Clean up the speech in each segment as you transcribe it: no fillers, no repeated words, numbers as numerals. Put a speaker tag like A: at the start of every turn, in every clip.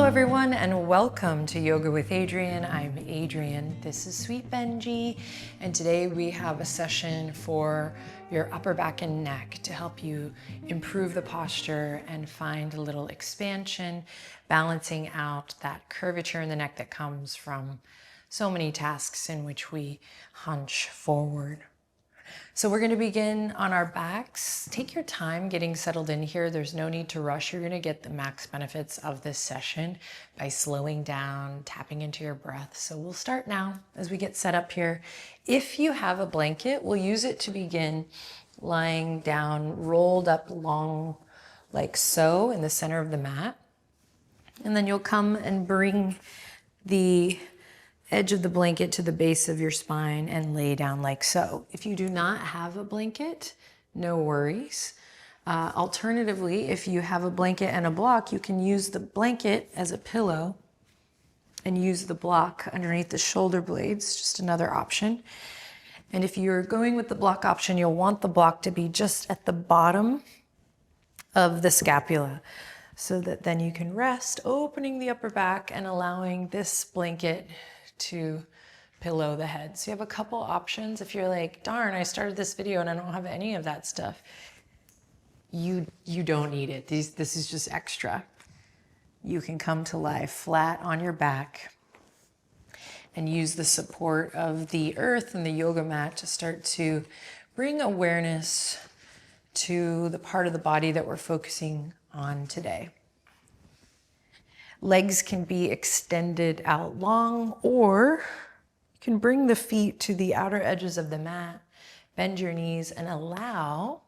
A: everyone, and welcome to Yoga with Adriene. I'm Adriene. This is Sweet Benji, and today we have a session for your upper back and neck to help you improve the posture and find a little expansion, balancing out that curvature in the neck that comes from so many tasks in which we hunch forward. So we're going to begin on our backs. Take your time getting settled in here. There's no need to rush. You're going to get the max benefits of this session by slowing down, tapping into your breath. So we'll start now as we get set up here. If you have a blanket, we'll use it to begin lying down, rolled up long like so in the center of the mat. And then you'll come and bring the edge of the blanket to the base of your spine and lay down like so. If you do not have a blanket, no worries. Alternatively, if you have a blanket and a block, you can use the blanket as a pillow and use the block underneath the shoulder blades, just another option. And if you're going with the block option, you'll want the block to be just at the bottom of the scapula, so that then you can rest, opening the upper back and allowing this blanket to pillow the head. So you have a couple options. If you're like, darn, I started this video and I don't have any of that stuff, you don't need it. This is just extra. You can come to lie flat on your back and use the support of the earth and the yoga mat to start to bring awareness to the part of the body that we're focusing on today. Legs can be extended out long, or you can bring the feet to the outer edges of the mat, bend your knees, and allow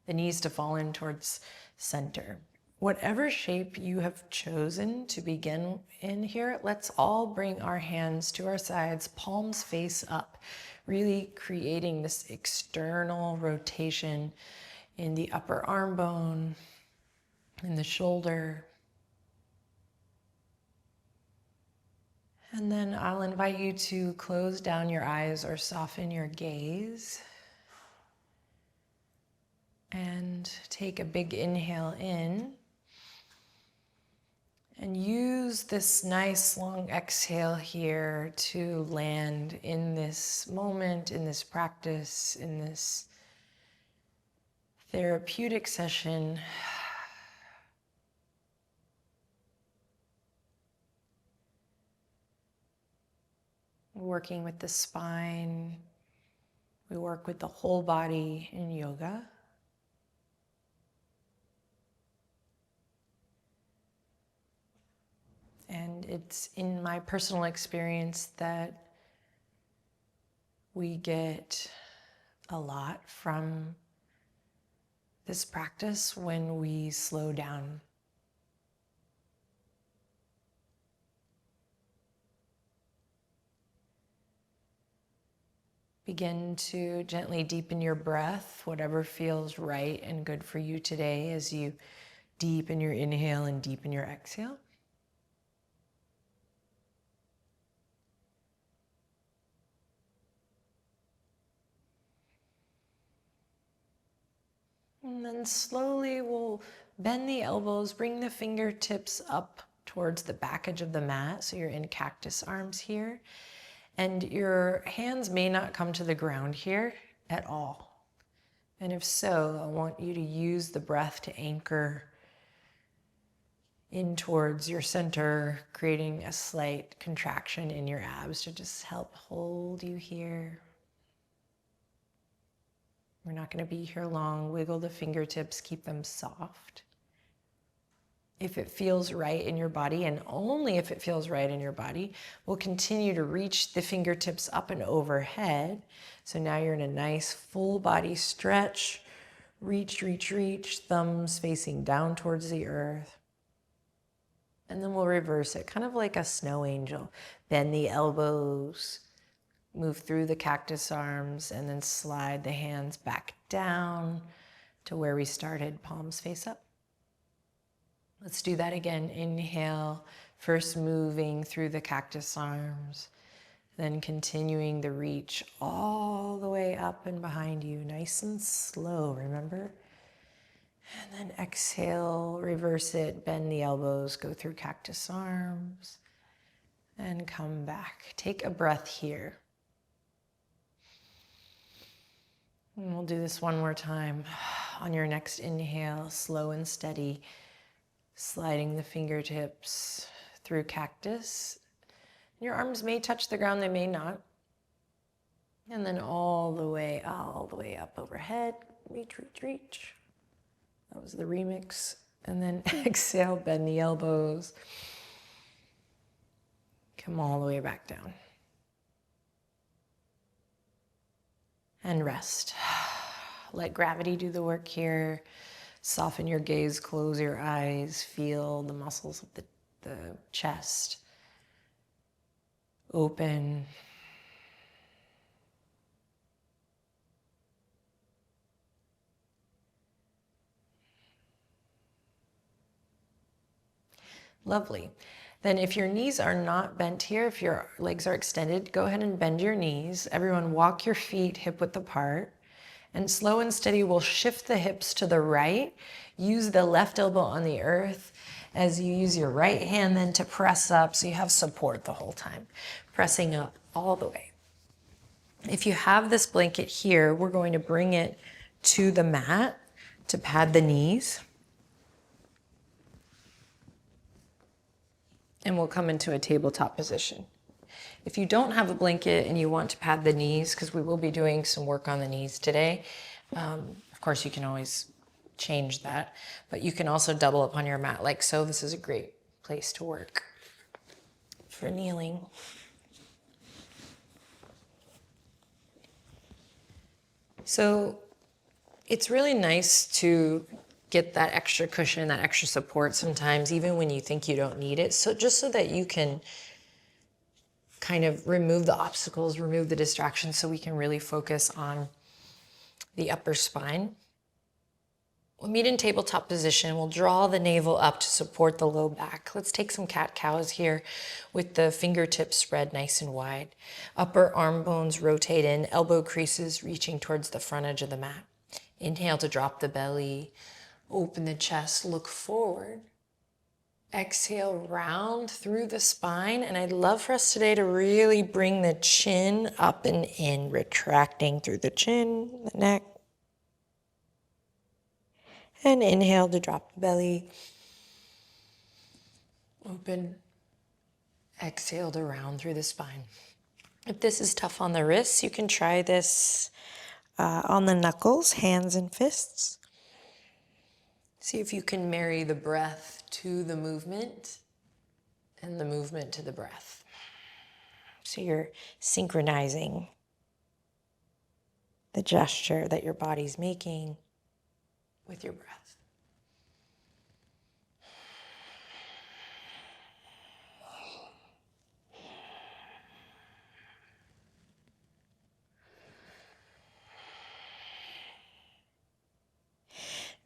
A: the knees to fall in towards center. Whatever shape you have chosen to begin in here, let's all bring our hands to our sides, palms face up, really creating this external rotation in the upper arm bone, in the shoulder. And then I'll invite you to close down your eyes or soften your gaze. And take a big inhale in. And use this nice long exhale here to land in this moment, in this practice, in this therapeutic session. Working with the spine, we work with the whole body in yoga. And it's in my personal experience that we get a lot from this practice when we slow down. Begin to gently deepen your breath, whatever feels right and good for you today as you deepen your inhale and deepen your exhale. And then slowly we'll bend the elbows, bring the fingertips up towards the back edge of the mat, so you're in cactus arms here. And your hands may not come to the ground here at all. And if so, I want you to use the breath to anchor in towards your center, creating a slight contraction in your abs to just help hold you here. We're not going to be here long. Wiggle the fingertips, keep them soft. If it feels right in your body, and only if it feels right in your body, we'll continue to reach the fingertips up and overhead. So now you're in a nice full body stretch. Reach, reach, reach, thumbs facing down towards the earth. And then we'll reverse it, kind of like a snow angel. Bend the elbows, move through the cactus arms, and then slide the hands back down to where we started, palms face up. Let's do that again. Inhale, first moving through the cactus arms, then continuing the reach all the way up and behind you, nice and slow, remember? And then exhale, reverse it, bend the elbows, go through cactus arms, and come back. Take a breath here. And we'll do this one more time. On your next inhale, slow and steady, sliding the fingertips through cactus. Your arms may touch the ground, they may not. And then all the way up overhead. Reach, reach, reach. That was the remix. And then exhale, bend the elbows. Come all the way back down. And rest. Let gravity do the work here. Soften your gaze, close your eyes, feel the muscles of the chest open. Lovely. Then if your knees are not bent here, if your legs are extended, go ahead and bend your knees. Everyone walk your feet hip width apart. And slow and steady, we'll shift the hips to the right. Use the left elbow on the earth as you use your right hand then to press up so you have support the whole time. Pressing up all the way. If you have this blanket here, we're going to bring it to the mat to pad the knees. And we'll come into a tabletop position. If you don't have a blanket and you want to pad the knees, because we will be doing some work on the knees today, of course you can always change that, but you can also double up on your mat like so. This is a great place to work for kneeling. So it's really nice to get that extra cushion, that extra support sometimes, even when you think you don't need it. So just so that you can kind of remove the obstacles, remove the distractions so we can really focus on the upper spine. We'll meet in tabletop position. We'll draw the navel up to support the low back. Let's take some cat-cows here with the fingertips spread nice and wide. Upper arm bones rotate in, elbow creases reaching towards the front edge of the mat. Inhale to drop the belly, open the chest, look forward. Exhale, round through the spine. And I'd love for us today to really bring the chin up and in, retracting through the chin, the neck. And inhale to drop the belly. Open. Exhale to round through the spine. If this is tough on the wrists, you can try this on the knuckles, hands and fists. See if you can marry the breath to the movement and the movement to the breath. So you're synchronizing the gesture that your body's making with your breath.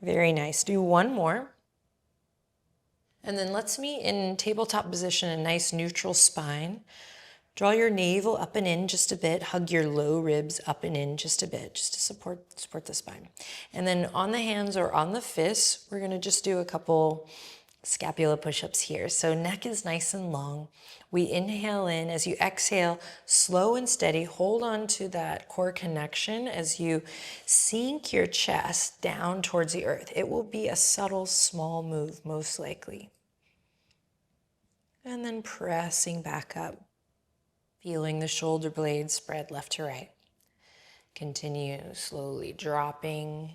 A: Very nice. Do one more. And then let's meet in tabletop position, a nice neutral spine. Draw your navel up and in just a bit. Hug your low ribs up and in just a bit, just to support the spine. And then on the hands or on the fists, we're gonna just do a couple scapula push-ups here. So neck is nice and long. We inhale in. As you exhale, slow and steady, hold on to that core connection as you sink your chest down towards the earth. It will be a subtle, small move, most likely. And then pressing back up, feeling the shoulder blades spread left to right. Continue slowly dropping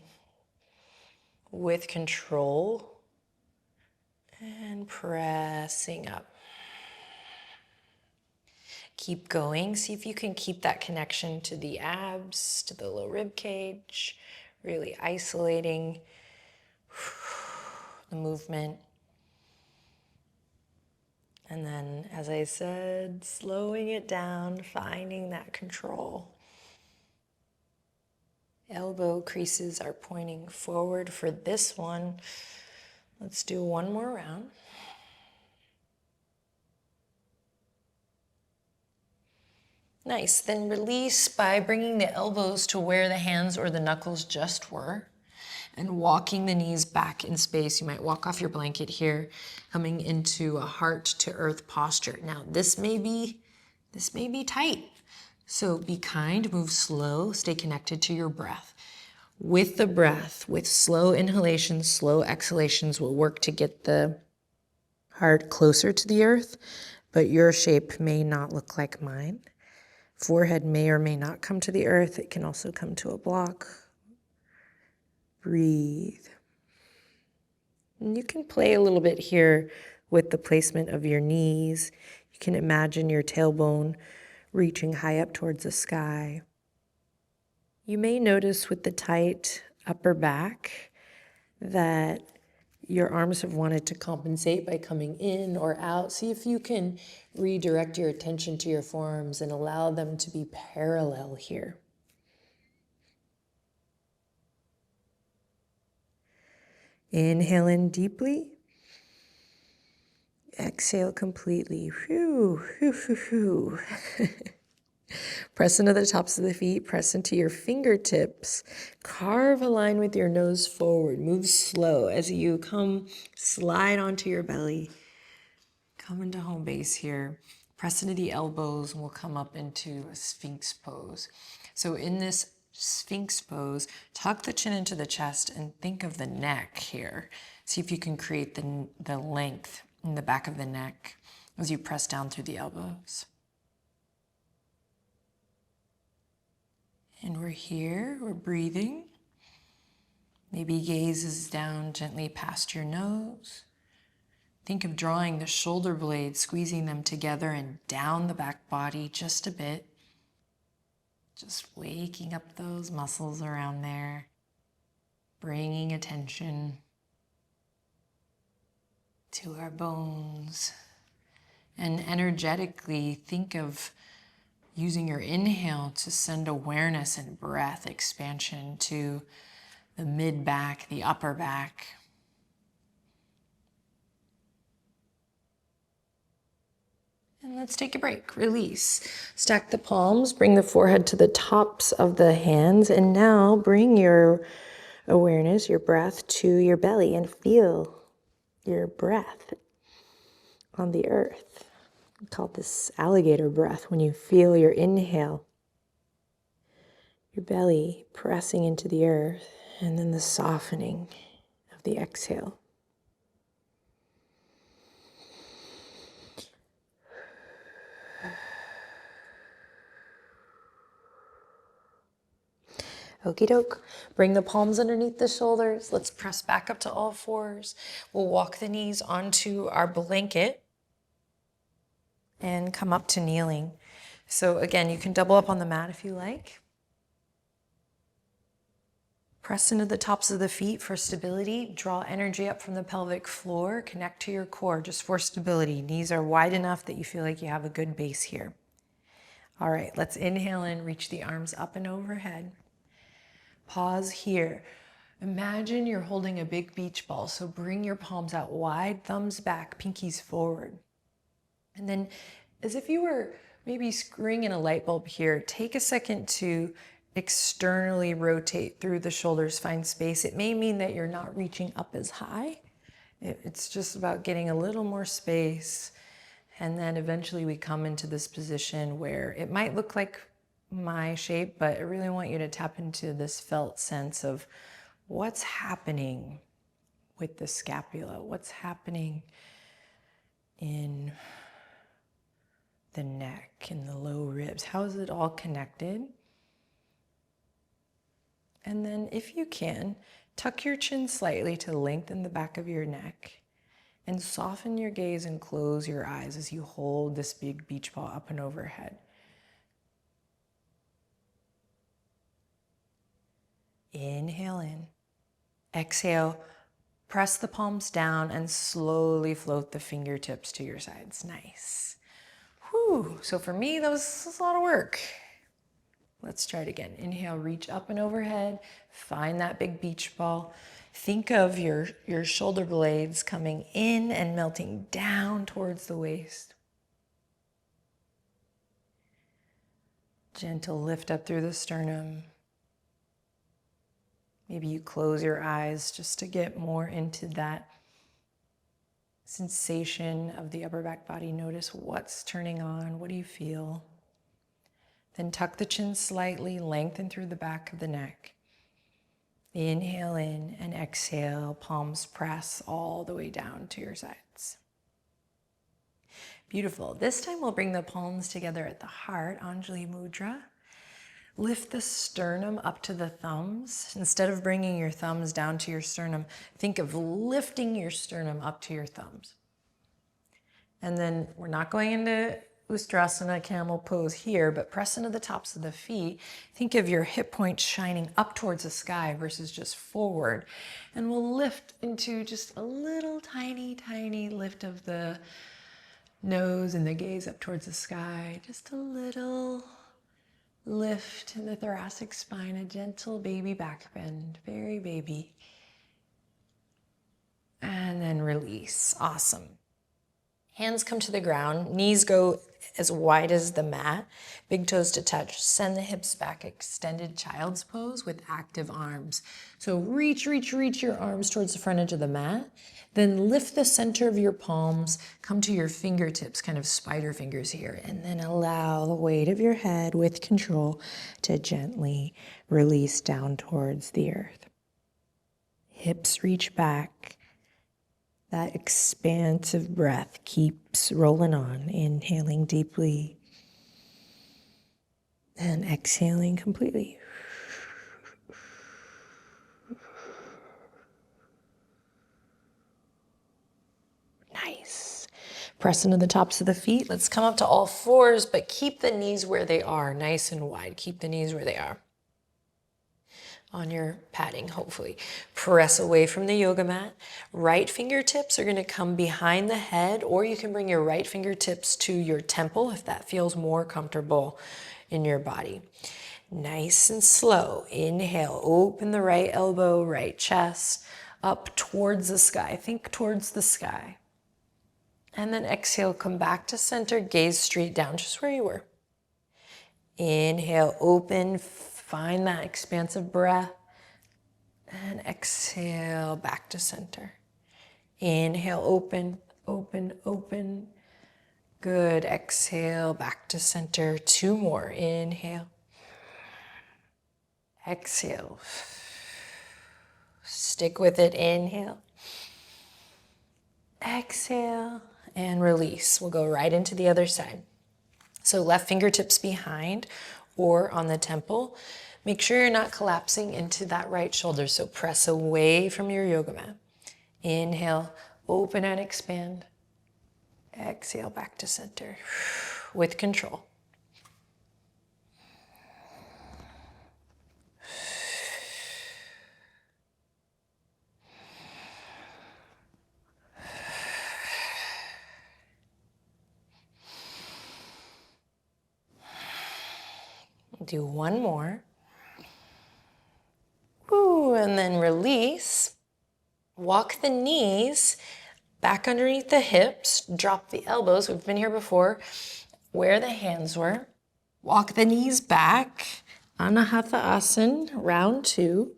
A: with control and pressing up. Keep going. See if you can keep that connection to the abs, to the low rib cage, really isolating the movement. And then, as I said, slowing it down, finding that control. Elbow creases are pointing forward for this one. Let's do one more round. Nice. Then release by bringing the elbows to where the hands or the knuckles just were. and walking the knees back in space. You might walk off your blanket here, coming into a heart to earth posture. Now, this may be tight. So be kind, move slow, stay connected to your breath. With the breath, with slow inhalations, slow exhalations, will work to get the heart closer to the earth, but your shape may not look like mine. Forehead may or may not come to the earth. It can also come to a block. Breathe. And you can play a little bit here with the placement of your knees. You can imagine your tailbone reaching high up towards the sky. You may notice with the tight upper back that your arms have wanted to compensate by coming in or out. See if you can redirect your attention to your forearms and allow them to be parallel here. Inhale in deeply. Exhale completely. Whew, whew, whew, whew. Press into the tops of the feet, press into your fingertips. Carve a line with your nose forward. Move slow as you come, slide onto your belly. Come into home base here. Press into the elbows and we'll come up into a sphinx pose. So in this sphinx pose, tuck the chin into the chest and think of the neck here. See if you can create the length in the back of the neck as you press down through the elbows. And we're here, we're breathing. Maybe gaze is down gently past your nose. Think of drawing the shoulder blades, squeezing them together and down the back body just a bit. Just waking up those muscles around there, bringing attention to our bones. And energetically think of using your inhale to send awareness and breath expansion to the mid back, the upper back. And let's take a break. Release. Stack the palms, bring the forehead to the tops of the hands, and now bring your awareness, your breath, to your belly and feel your breath on the earth. We call this alligator breath when you feel your inhale, your belly pressing into the earth, and then the softening of the exhale. Okie doke. Bring the palms underneath the shoulders. Let's press back up to all fours. We'll walk the knees onto our blanket and come up to kneeling. So again, you can double up on the mat if you like. Press into the tops of the feet for stability. Draw energy up from the pelvic floor. Connect to your core just for stability. Knees are wide enough that you feel like you have a good base here. All right, let's inhale in, reach the arms up and overhead. Pause here. Imagine you're holding a big beach ball, so bring your palms out wide, thumbs back, pinkies forward. And then as if you were maybe screwing in a light bulb here, take a second to externally rotate through the shoulders, find space. It may mean that you're not reaching up as high. It's just about getting a little more space. And then eventually we come into this position where it might look like my shape, but I really want you to tap into this felt sense of what's happening with the scapula, what's happening in the neck, in the low ribs. How is it all connected? And then if you can, tuck your chin slightly to lengthen the back of your neck and soften your gaze and close your eyes as you hold this big beach ball up and overhead. Inhale in. Exhale, press the palms down and slowly float the fingertips to your sides. Nice. Whew. So for me, that was a lot of work. Let's try it again. Inhale, reach up and overhead. Find that big beach ball. Think of your shoulder blades coming in and melting down towards the waist. Gentle lift up through the sternum. Maybe you close your eyes just to get more into that sensation of the upper back body. Notice what's turning on. What do you feel? Then tuck the chin slightly, lengthen through the back of the neck. Inhale in and exhale, palms press all the way down to your sides. Beautiful. This time we'll bring the palms together at the heart, Anjali Mudra. Lift the sternum up to the thumbs. Instead of bringing your thumbs down to your sternum, think of lifting your sternum up to your thumbs. And then we're not going into Ustrasana, camel pose here, but press into the tops of the feet. Think of your hip points shining up towards the sky versus just forward. And we'll lift into just a little tiny, tiny lift of the nose and the gaze up towards the sky. Just a little lift in the thoracic spine, a gentle baby back bend, very baby. And then release. Awesome. Hands come to the ground, knees go as wide as the mat, big toes to touch. Send the hips back, extended child's pose with active arms. So reach your arms towards the front edge of the mat. Then lift the center of your palms, come to your fingertips, kind of spider fingers here, and then allow the weight of your head with control to gently release down towards the earth. Hips reach back. That expansive breath keeps rolling on, inhaling deeply and exhaling completely. Nice. Press into the tops of the feet. Let's come up to all fours, but keep the knees where they are, nice and wide. Keep the knees where they are. On your padding, hopefully. Press away from the yoga mat. Right fingertips are going to come behind the head, or you can bring your right fingertips to your temple if that feels more comfortable in your body. Nice and slow. Inhale, open the right elbow, right chest, up towards the sky. Think towards the sky. And then exhale, come back to center, gaze straight down, just where you were. Inhale, open, find that expansive breath. And exhale, back to center. Inhale, open, open, open. Good, exhale, back to center. 2 more, inhale. Exhale. Stick with it, inhale. Exhale, and release. We'll go right into the other side. So left fingertips behind or on the temple. Make sure you're not collapsing into that right shoulder, so press away from your yoga mat. Inhale, open and expand. Exhale, back to center with control. Do 1 more. Ooh, and then release. Walk the knees back underneath the hips. Drop the elbows. We've been here before, where the hands were. Walk the knees back. Anahata Asana, round 2.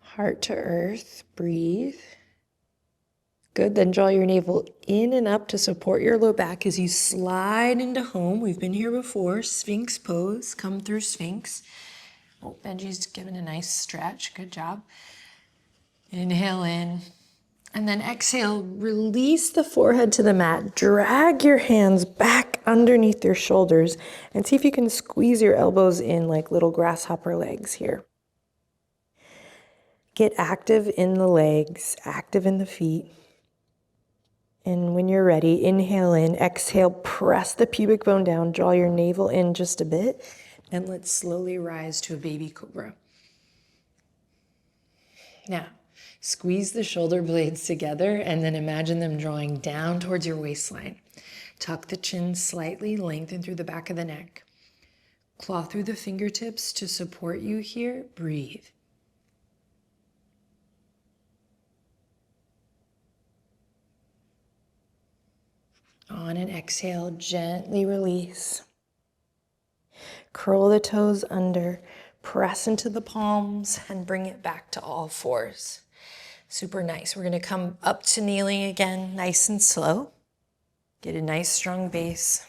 A: Heart to earth, breathe. Good, then draw your navel in and up to support your low back as you slide into home. We've been here before, sphinx pose, come through sphinx. Oh, Benji's giving a nice stretch, good job. Inhale in, and then exhale, release the forehead to the mat. Drag your hands back underneath your shoulders and see if you can squeeze your elbows in like little grasshopper legs here. Get active in the legs, active in the feet. And when you're ready, inhale in, exhale, press the pubic bone down, draw your navel in just a bit, and let's slowly rise to a baby cobra. Now, squeeze the shoulder blades together and then imagine them drawing down towards your waistline. Tuck the chin slightly, lengthen through the back of the neck. Claw through the fingertips to support you here. Breathe. On an exhale, gently release. Curl the toes under, press into the palms, and bring it back to all fours. Super nice. We're gonna come up to kneeling again, nice and slow. Get a nice strong base.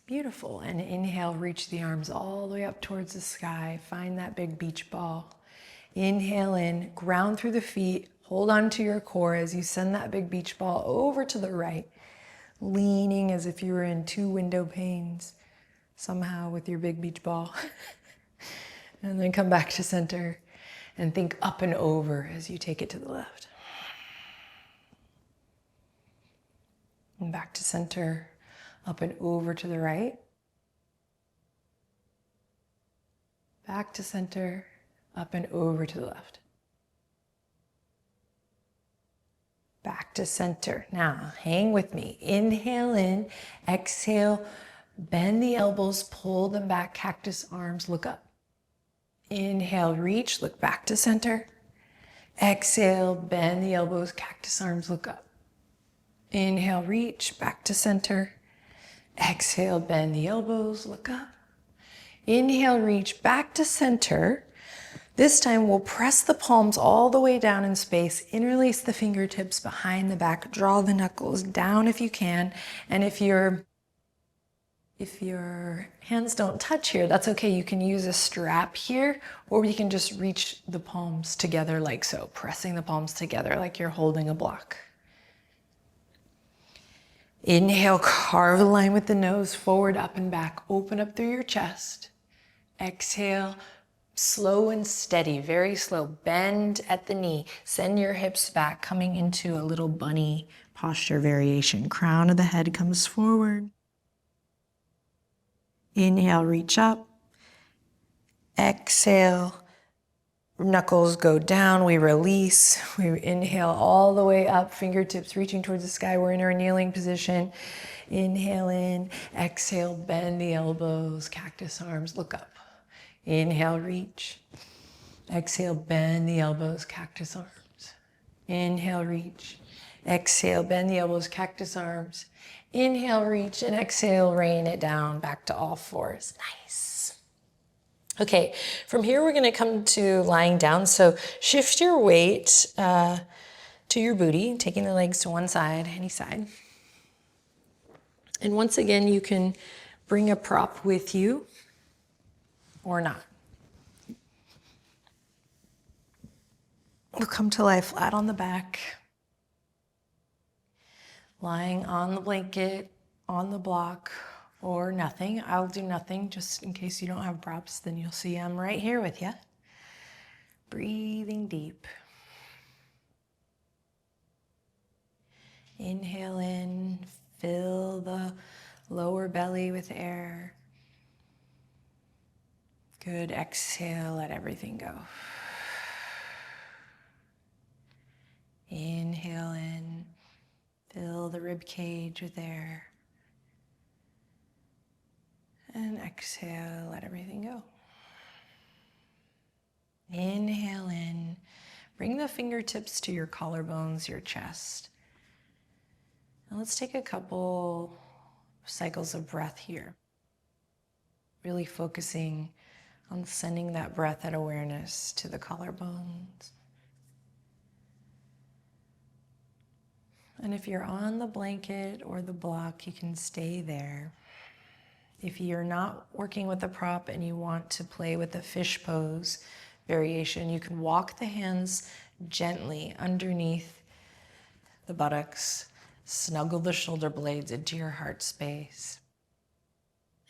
A: Beautiful. And inhale, reach the arms all the way up towards the sky. Find that big beach ball. Inhale in, ground through the feet. Hold on to your core as you send that big beach ball over to the right, leaning as if you were in 2 window panes somehow with your big beach ball. And then come back to center and think up and over as you take it to the left. And back to center, up and over to the right. Back to center, up and over to the left. Back to center. Now, hang with me. Inhale in, exhale, bend the elbows, pull them back, cactus arms, look up. Inhale, reach, look back to center. Exhale, bend the elbows, cactus arms, look up. Inhale, reach, back to center. Exhale, bend the elbows, look up. Inhale, reach, back to center. This time we'll press the palms all the way down in space, interlace the fingertips behind the back, draw the knuckles down if you can. And if your hands don't touch here, that's okay. You can use a strap here, or you can just reach the palms together like so, pressing the palms together like you're holding a block. Inhale, carve a line with the nose, forward, up and back. Open up through your chest. Exhale, slow and steady, very slow. Bend at the knee. Send your hips back, coming into a little bunny posture variation. Crown of the head comes forward. Inhale, reach up. Exhale, knuckles go down, we release. We inhale all the way up, fingertips reaching towards the sky. We're in our kneeling position. Inhale in, exhale, bend the elbows, cactus arms, look up. Inhale, reach. Exhale, bend the elbows, cactus arms. Inhale, reach. Exhale, bend the elbows, cactus arms. Inhale, reach, and exhale, rain it down back to all fours. Nice. Okay, from here we're gonna come to lying down. So shift your weight to your booty, taking the legs to one side, any side. And once again, you can bring a prop with you or not. We'll come to lie flat on the back. Lying on the blanket, on the block, or nothing. I'll do nothing just in case you don't have props, then you'll see I'm right here with you. Breathing deep. Inhale in, fill the lower belly with air. Good, exhale, let everything go. Inhale in. Fill the rib cage with air. And exhale, let everything go. Inhale in. Bring the fingertips to your collarbones, your chest. Now let's take a couple cycles of breath here. Really focusing on sending that breath, that awareness to the collarbones. And if you're on the blanket or the block, you can stay there. If you're not working with a prop and you want to play with the fish pose variation, you can walk the hands gently underneath the buttocks, snuggle the shoulder blades into your heart space.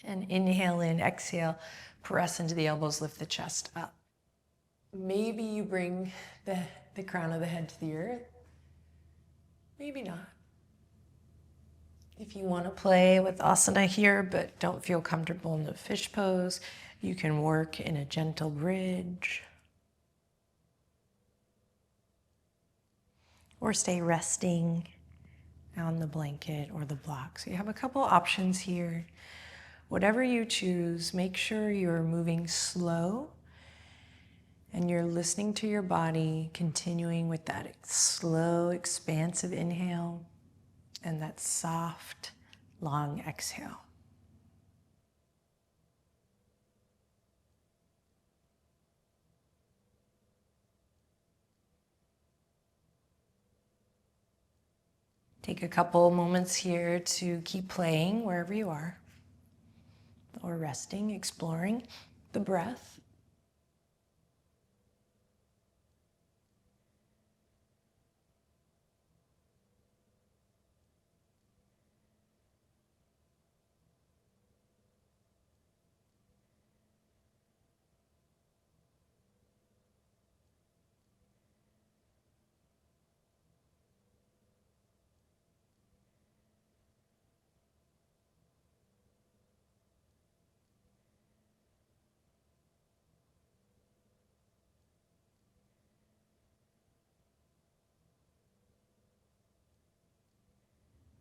A: And inhale in, exhale, press into the elbows, lift the chest up. Maybe you bring the crown of the head to the earth. Maybe not. If you want to play with asana here, but don't feel comfortable in the fish pose, you can work in a gentle bridge. Or stay resting on the blanket or the block. So you have a couple options here. Whatever you choose, make sure you're moving slow and you're listening to your body, continuing with that slow, expansive inhale and that soft, long exhale. Take a couple moments here to keep playing wherever you are, or resting, exploring the breath.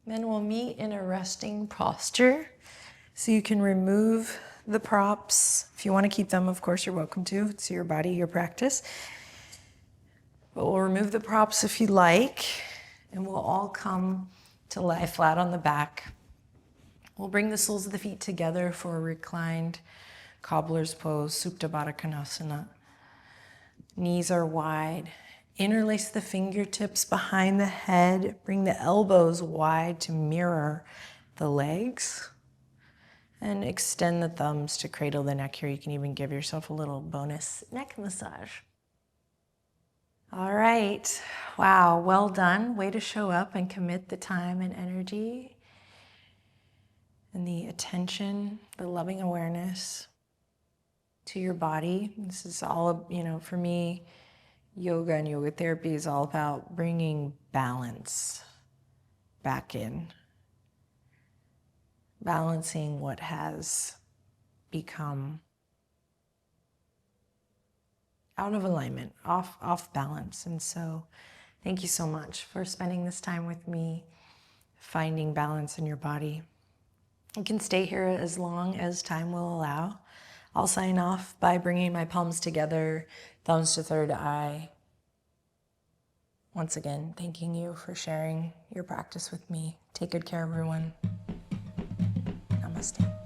A: Then we'll meet in a resting posture. So you can remove the props. If you want to keep them, of course, you're welcome to. It's your body, your practice. But we'll remove the props if you like, and we'll all come to lie flat on the back. We'll bring the soles of the feet together for a reclined cobbler's pose, Supta Baddha Konasana. Knees are wide. Interlace the fingertips behind the head. Bring the elbows wide to mirror the legs. And extend the thumbs to cradle the neck here. You can even give yourself a little bonus neck massage. All right. Wow, well done. Way to show up and commit the time and energy and the attention, the loving awareness to your body. This is all, for me, yoga and yoga therapy is all about bringing balance back in. Balancing what has become out of alignment, off balance. And so thank you so much for spending this time with me, finding balance in your body. You can stay here as long as time will allow. I'll sign off by bringing my palms together, thumbs to third eye. Once again, thanking you for sharing your practice with me. Take good care, everyone. Namaste.